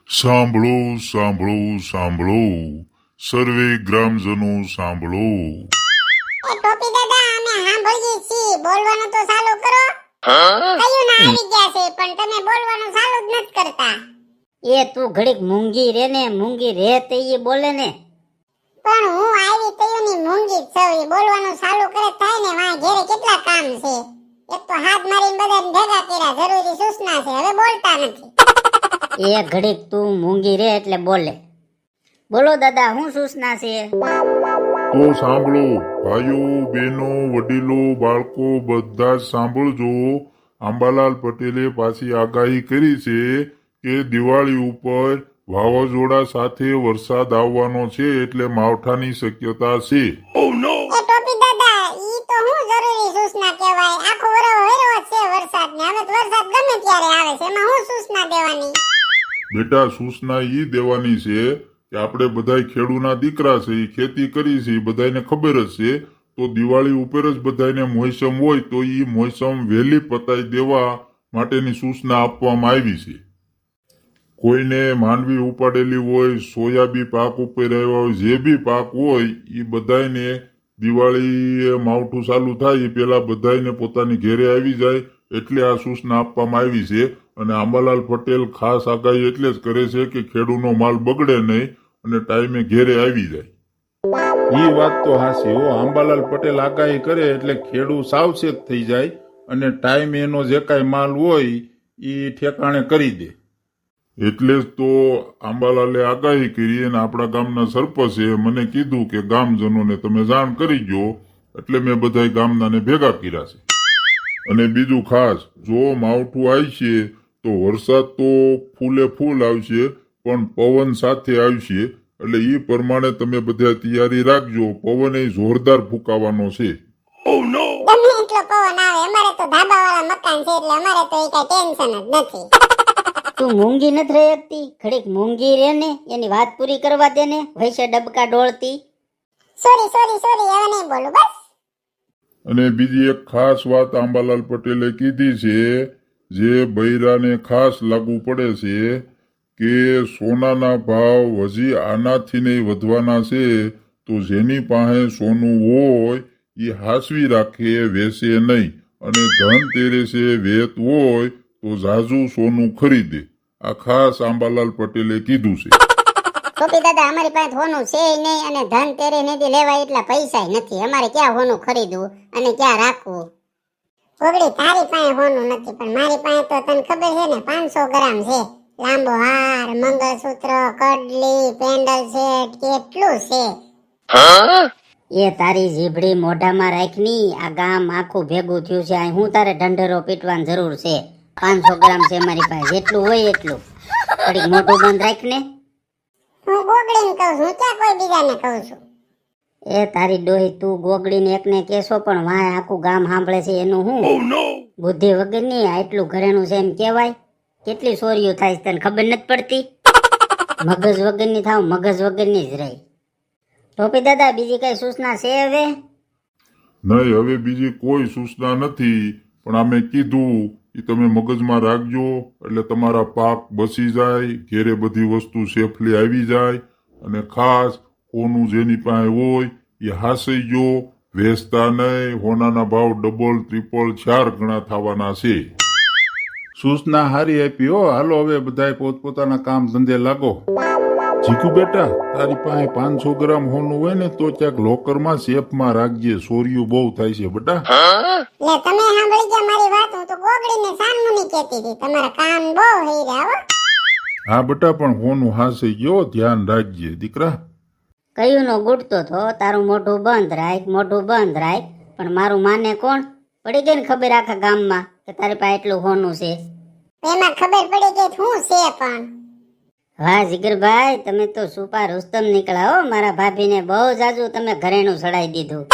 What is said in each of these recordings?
સાંભળો સાંભળો સાંભળો સર્વે ગ્રામજનો સાંભળો. એ ટોપી દાદા અમે સાંભળીએ છીએ, બોલવાનું તો ચાલુ કરો. કયું ના આવી ગયા છે પણ તમે બોલવાનું ચાલુ જ નથી કરતા. એ તું ઘડીક મૂંગી રે ને, મૂંગી રે તે ઈ બોલે ને. પણ હું આવી તયુની મૂંગી જ છું, એ બોલવાનું ચાલુ કરે થાય ને. વાં ઘેરે કેટલા કામ છે. એક તો હાથ મારીને બધાને ભેગા કર્યા, જરૂરી સૂચના છે, હવે બોલતા નથી. એ ઘડીક તું મૂંગી રે એટલે બોલે. બોલો દાદા, શું સૂચના છે? તો સાંભળો ભાઈઓ, બહેનો, વડીલો, બાળકો બધા જ સાંભળજો. આંબાલાલ પટેલે પાછી આગાહી કરી છે કે દિવાળી ઉપર વાવાઝોડા સાથે વરસાદ આવવાનો છે, એટલે માવઠાની શક્યતા છે. એ ટોપી દાદા, ઈ તો હું જરૂરી સૂચના કહેવાય. આખો વરસ વેરો છે વરસાદને. હવે તો વરસાદ ગમે ત્યારે આવે છે, એમાં હું સૂચના દેવાની? બેટા, સૂચના ઈ દેવાની છે કે આપણે બધાય ખેડૂના દીકરા છે, ઈ ખેતી કરી છે, ઈ બધાયને ખબર જ છે. તો દિવાળી ઉપર જ બધાયને મોસમ હોય તો ઈ મોસમ વહેલી પતાઈ દેવા માટેની સૂચના આપવામાં આવી છે. કોઈને માંડવી ઉપાડેલી હોય, સોયાબી પાક ઉપર આવ્યા હોય, જે બી પાક હોય એ બધાયને દિવાળી માવઠું ચાલુ થાય એ પહેલા બધાયને પોતાની ઘેરે આવી જાય, એટલે આ સૂચના આપવામાં આવી છે. અને આંબાલાલ પટેલ ખાસ આગાહી એટલે જ કરે છે કે ખેડૂનો માલ બગડે નહીં અને ટાઈમે ઘેરે આવી જાય. ઈ વાત તો હાચી હો. આંબાલાલ પટેલ આગાહી કરે એટલે ખેડૂત સાવચેત થઈ જાય અને ટાઈમે એનો જે કાંઈ માલ હોય ઈ ઠેકાણે કરી દે. એટલે જ તો આંબાલાલે આગાહી કરી અને આપણા ગામના સરપંચે મને કીધું કે ગામજનોને તમે જાણ કરી ગયો, એટલે મેં બધાય ગામનાને ભેગા કર્યા છે. અને બીજું ખાસ, જો માવઠું આવશે તો વરસાદ તો ફૂલે ફૂલ આવશે, પણ પવન સાથે આવશે, એટલે એ પ્રમાણે તમે બધા તૈયારી રાખજો. પવન એ જોરદાર ફૂંકાવાનો છે. ગમે એટલો પવન આવે, અમારે તો ધાબાવાળા મકાન છે એટલે અમારે તો એ કઈ ટેન્શન જ નથી. તું મૂંગી નથી રહી શકતી? ઘડીક મૂંગી રે ને, એની વાત પૂરી કરવા દે ને. વૈસે ડબકા ડોળતી. સોરી સોરી સોરી, હવે નહીં બોલું બસ. અને બીજી એક ખાસ વાત આંબાલાલ પટેલે કીધી છે, જે બૈરાને ખાસ લાગુ પડે છે કે સોનાના ભાવ હજી આનાથી નહીં વધવાના છે. તો જેની પાસે સોનું હોય એ હાસવી રાખે, વેચે નહીં. અને ધનતેરસે વેત હોય તો ઝાઝુ સોનું ખરીદે. આ ખાસ આંબાલાલ પટેલે કીધું છે. ટોપી દાદા, અમારી પાસે હોનું છે નહીં અને ધન તેરે નથી લેવાય એટલા પૈસા નથી. અમારે ક્યાં હોનું ખરીદવું અને ક્યાં રાખવું? ગોગડી, તારી પાસે હોનું નથી પણ મારી પાસે તો તને ખબર છે ને 500 ગ્રામ છે. લાંબો હાર, મંગળસૂત્ર, કડલી, પેન્ડલ સેટ, કેટલું છે. એ તારી જીભડી મોઢામાં રાખની. આ ગામ આખું ભેગું થયું છે, અહીં હું તારે ઢંઢેરો પીટવાની જરૂર છે? 500 ગ્રામ છે મારી પાસે, જેટલું હોય એટલું. ઘડીક મોઢું બંધ રાખને. હું ગોગડીને કહું છું, હું ક્યાં કોઈ બીજાને કહું છું? એ તારી ડોહી, તું ગોગડીને એકને કેસો પણ વાય આખું ગામ સાંભળે છે એનું હું? બુદ્ધિ વગરની આટલું ઘરેણું છે એમ કેવાય? કેટલી ચોરીઓ થાય તને ખબર નથી પડતી? મગજ વગરની થાવ, મગજ વગરની જ રહી. ટોપી દાદા, બીજી કઈ સૂચના છે હવે? નહીં, હવે બીજી કોઈ સૂચના નથી, પણ અમે કીધું એ તમે મગજમાં રાખજો, એટલે તમારા પાક બચી જાય, ઘેરે બધી વસ્તુ સેફલી આવી જાય. અને ખાસ હોનું જેની પાસે હોય એ હાસઈ ગયો, વેચતા નહીં. હોનાના ભાવ ડબલ, ટ્રિપલ, 4 ગણા થવાના છે. સૂચના હારી આપી હો. હાલો હવે બધાય પોતપોતાના કામ ધંધે લાગો. જીકુ બેટા, તારી પાસે 500 ગ્રામ હોનું હોય ને તો ક્યાંક લોકરમાં સેફમાં રાખજે. ચોરીઓ બહુ થાય છે બેટા. લે, તમે સાંભળી ગયા મારી વાત? હું તો ગોગડીને સાનમુની કહેતી હતી. તમારા કાન બહુ હઈ રહ્યા હો. હા બેટા, પણ હોનું હાસઈ ગયો, ધ્યાન રાખજે દીકરા. કયું નો ગુડતો તો તારું મોઢું બંધ રાખ, મોઢું બંધ રાખ. પણ મારું માને કોણ? પડી ગઈ ને ખબર આખા ગામમાં કે તારી પાસે એટલું હોનું છે. એમાં ખબર પડી ગઈ શું છે પણ. વાહ જીગરભાઈ, તમે તો સુપા રુસ્તમ નીકળ્યા હો. મારા ભાભીને બહુ જાજુ તમે ઘરેણું ચડાઈ દીધું.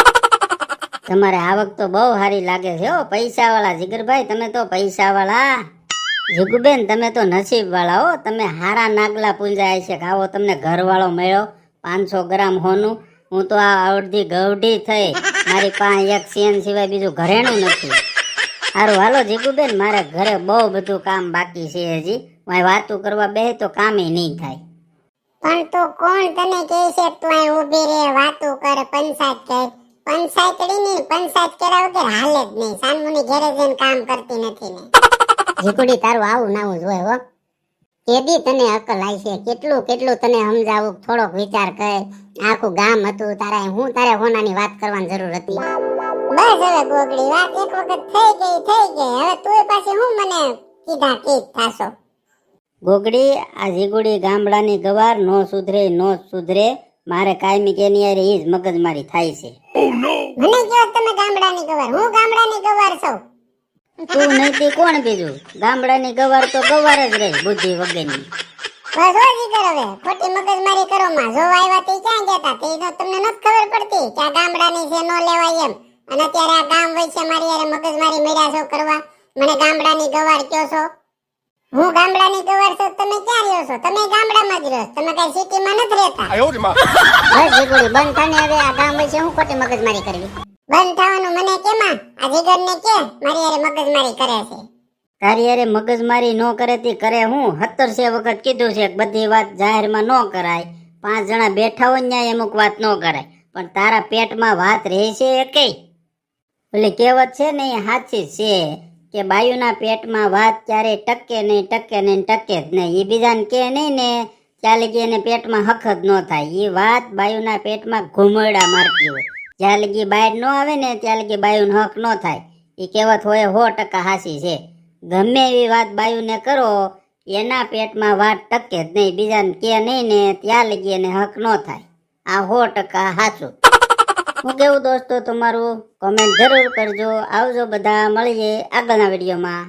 તમારે આવક તો બહુ સારી લાગે છે હો. પૈસા વાળા જીગરભાઈ, તમે તો પૈસા વાળા. જીગુબેન, તમે તો નસીબ વાળા હો. તમે હારા નાગલા પૂંજાય છે. આવો તમને ઘરવાળો મળ્યો, 500 ગ્રામ હોનું. હું તો આ અડધી ગવડી થઈ. મારી પાસે એક સેન સિવાય બીજું ઘરેણું નથી. સારું હાલો જીગુબેન, મારે ઘરે બહુ બધું કામ બાકી છે હજી. વાંય વાતું કરવા બેહે તો કામે નહીં થાય. પણ તો કોણ તને કહે છે તું અહીં ઊભી રહે વાતું કર પંચાયત કર પંચાયત કર્યા વગર હાલે જ નહીં. સાનમુની ઘરે જઈને કામ કરતી નથી ને. જીકુડી તારું આવું નાવું જ હોય હો. કેદી તને અકલ આવી છે? કેટલું કેટલું તને સમજાવું, થોડોક વિચાર કર. આખું ગામ હતું તારે હોનાની વાત કરવાની જરૂર હતી. બસ હવે ગોગડી વાત એક વખત થઈ ગઈ હવે તું પાછી હું મને કીધા કીધ થાશો. ગોગડી આ જીગુડી ગામડાની ગવાર નો સુધરે મારે કાયમી કે ની યાર ઈ જ મગજમારી થાય છે. મને કહો તમે ગામડાની ગવાર? હું ગામડાની ગવાર છું. તું નહીં તે કોણ બીજું? ગામડાની ગવાર તો ગવાર જ રહે બુદ્ધિ વગરની. બસ હોજી કરો હવે ખોટી મગજમારી કરો માં. જો આવ્યા તે ક્યાં ગયા તે તો તમને નથી ખબર પડતી કે આ ગામડાની છે નો લેવાય એમ. અને અત્યારે આ ગામ વચ્ચે મારી યાર મગજમારી મળ્યા છો કરવા. મને ગામડાની ગવાર કયો છો? હું ગામડાની ગવાર છું. તમે ક્યાં રહ્યો છો? તમે ગામડામાં જ રહ્યો છો. તમે કઈ સિટીમાં નથી રહેતા. બસ જીગુડી બંધ થાને હવે. આ ગામ વચ્ચે હું ખોટી મગજમારી કરવી? બંધ થવાનું મને કેમાં? આ જીગરને કે મારી યાર મગજમારી કરે છે. તારી યારે મગજમારી ન કરે તે કરે હું 1700 વખત કીધું છે કે બધી વાત જાહેરમાં ન કરાય. 5 જણા બેઠા હોય ન્યાય અમુક વાત ન કરાય. પણ તારા પેટમાં વાત રહેશે એકેય? ઓલી કહેવત છે ને એ સાચી છે કે બાયુના પેટમાં વાત ક્યારે ટકે નહીં ટકે જ નહીં. એ બીજાને કે નહીં ને ત્યાં લગી એને પેટમાં હક જ ન થાય. એ વાત બાયુના પેટમાં ઘુમરડા મારતી હોય. જ્યાં લગી બહાર ન આવે ને ત્યાં લગી બાયુનો હક ન થાય. એ કહેવત હોય 100% સાચી છે. ગમે એવી વાત બાયુને કરો એના પેટમાં વાત ટકે જ નહીં. બીજાને કે નહીં ને ત્યાં લગી એને હક ન થાય. આ 100% સાચું. હું કેવું દોસ્તો તમારું કોમેન્ટ જરૂર કરજો. આવજો બધા, મળીએ આગળના વિડીયોમાં.